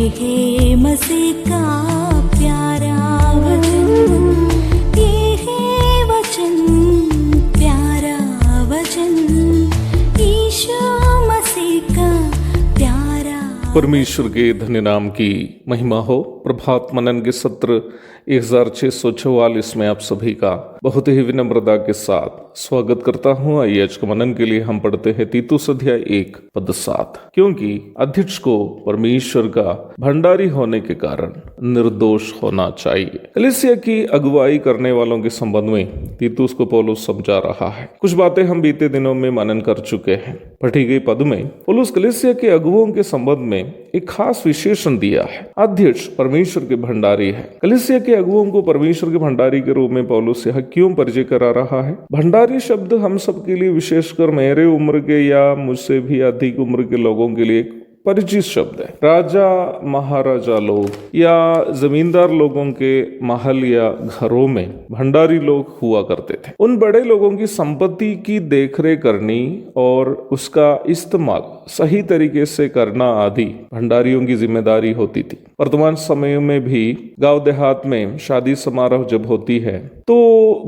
है मसीह का प्यारा वचन, ये है वचन, प्यारा वचन, यीशु मसीह का प्यारा। परमेश्वर के धन्य नाम की महिमा हो। प्रभात मनन के सत्र 1644 में आप सभी का बहुत ही विनम्रता के साथ स्वागत करता हूं। आइए आज के मनन के लिए हम पढ़ते हैं तीतुस अध्याय 1 पद 7। क्योंकि अध्यक्ष को परमेश्वर का भंडारी होने के कारण निर्दोष होना चाहिए। कलीसिया की अगुवाई करने वालों के संबंध में तीतुस को पौलुस समझा रहा है। कुछ बातें हम बीते दिनों में मनन कर चुके हैं। पढ़ी गई पद में पौलुस कलीसिया के अगुवों के संबंध में एक खास विशेषण दिया है। अध्यक्ष परमेश्वर के भंडारी है। कलीसिया के अगुवों को परमेश्वर के भंडारी के रूप में पौलुस यह क्यों परिचय करा रहा है? भंडारी शब्द हम सब के लिए, विशेषकर मेरे उम्र के या मुझसे भी अधिक उम्र के लोगों के लिए परिचित शब्द है। राजा महाराजा लोग या जमींदार लोगों के महल या घरों में भंडारी लोग हुआ करते थे। उन बड़े लोगों की संपत्ति की देखरेख करनी और उसका इस्तेमाल सही तरीके से करना आदि भंडारियों की जिम्मेदारी होती थी। वर्तमान समय में भी गांव देहात में शादी समारोह जब होती है तो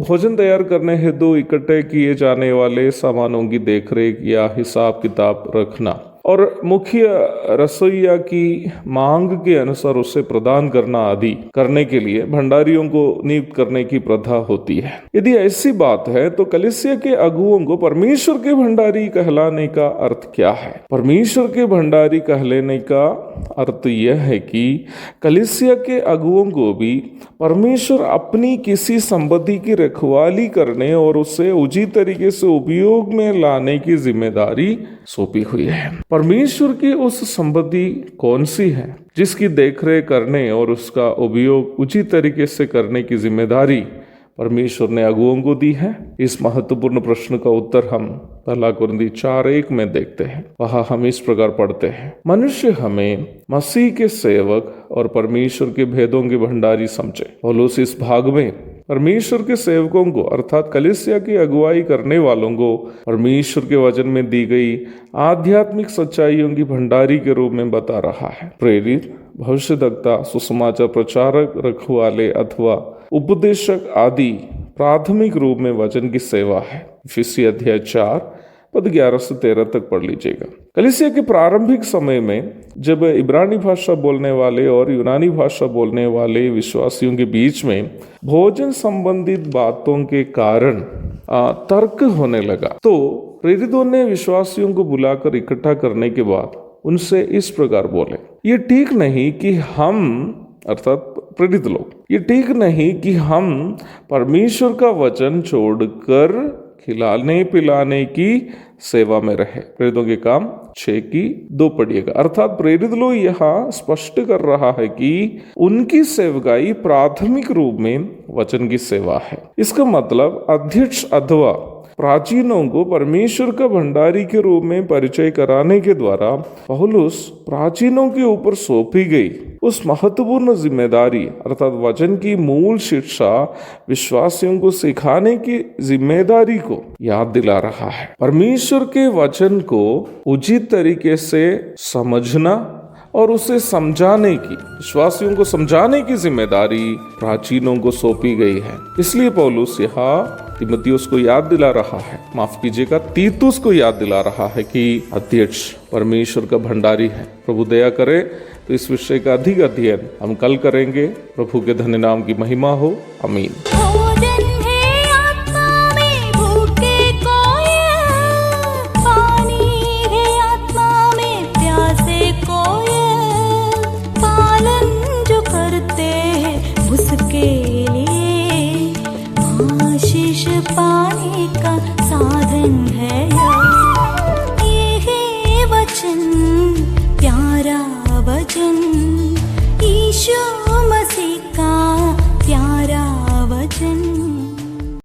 भोजन तैयार करने हेतु इकट्ठे किए जाने वाले सामानों की देखरेख या हिसाब किताब रखना और मुख्य रसोइया की मांग के अनुसार उसे प्रदान करना आदि करने के लिए भंडारियों को नियुक्त करने की प्रथा होती है। यदि ऐसी बात है तो कलीसिया के अगुवों को परमेश्वर के भंडारी कहलाने का अर्थ क्या है? परमेश्वर के भंडारी कहलाने का अर्थ यह है कि कलीसिया के अगुवों को भी परमेश्वर अपनी किसी संपत्ति की रखवाली करने और उसे उचित तरीके से उपयोग में लाने की जिम्मेदारी सौंपी हुई है। परमेश्वर की उस संपत्ति कौन सी है जिसकी देखरेख करने और उसका उपयोग उचित तरीके से करने की जिम्मेदारी परमेश्वर ने अगुवों को दी है? इस महत्वपूर्ण प्रश्न का उत्तर हम पहला कुरिन्थी 4:1 में देखते हैं। वहां हम इस प्रकार पढ़ते हैं, मनुष्य हमें मसीह के सेवक और परमेश्वर के भेदों के भंडारी समझे। पौलुस इस भाग में परमेश्वर के सेवकों को अर्थात कलीसिया की अगुवाई करने वालों को परमेश्वर के वचन में दी गई आध्यात्मिक सच्चाइयों की भंडारी के रूप में बता रहा है। प्रेरित, भविष्यद्वक्ता, सुसमाचार प्रचारक, रखवाले अथवा उपदेशक आदि प्राथमिक रूप में वचन की सेवा है। इफिसी अध्याय 4 पद 11 से 13 तक पढ़ लीजिएगा। कलीसिया के प्रारंभिक समय में जब इब्रानी भाषा बोलने वाले और यूनानी भाषा बोलने वाले विश्वासियों के बीच में भोजन संबंधित बातों के कारण तर्क होने लगा तो प्रेरितों ने विश्वासियों को बुलाकर इकट्ठा करने के बाद उनसे इस प्रकार बोले, ये ठीक नहीं कि हम अर्थात प्रेरित लोग, ये ठीक नहीं कि हम परमेश्वर का वचन छोड़कर खिलाने पिलाने की सेवा में रहे। प्रेरितों के काम 6:2 पढ़िएगा। अर्थात प्रेरित लोग यहाँ स्पष्ट कर रहा है कि उनकी सेवकाई प्राथमिक रूप में वचन की सेवा है। इसका मतलब अध्यक्ष अथवा प्राचीनों को परमेश्वर का भंडारी के रूप में परिचय कराने के द्वारा पौलुस प्राचीनों के ऊपर सौंपी गई उस महत्वपूर्ण जिम्मेदारी अर्थात वचन की मूल शिक्षा विश्वासियों को सिखाने की जिम्मेदारी को याद दिला रहा है। परमेश्वर के वचन को उचित तरीके से समझना और उसे समझाने की, विश्वासियों को समझाने की जिम्मेदारी प्राचीनों को सौंपी गई है। इसलिए पौलुस यहाँ तीमुथियुस को याद दिला रहा है, माफ कीजिएगा, तीतुस को याद दिला रहा है कि अध्यक्ष परमेश्वर का भंडारी है। प्रभु दया करे तो इस विषय का अधिक अध्ययन हम कल करेंगे। प्रभु के धन्य नाम की महिमा हो। आमीन।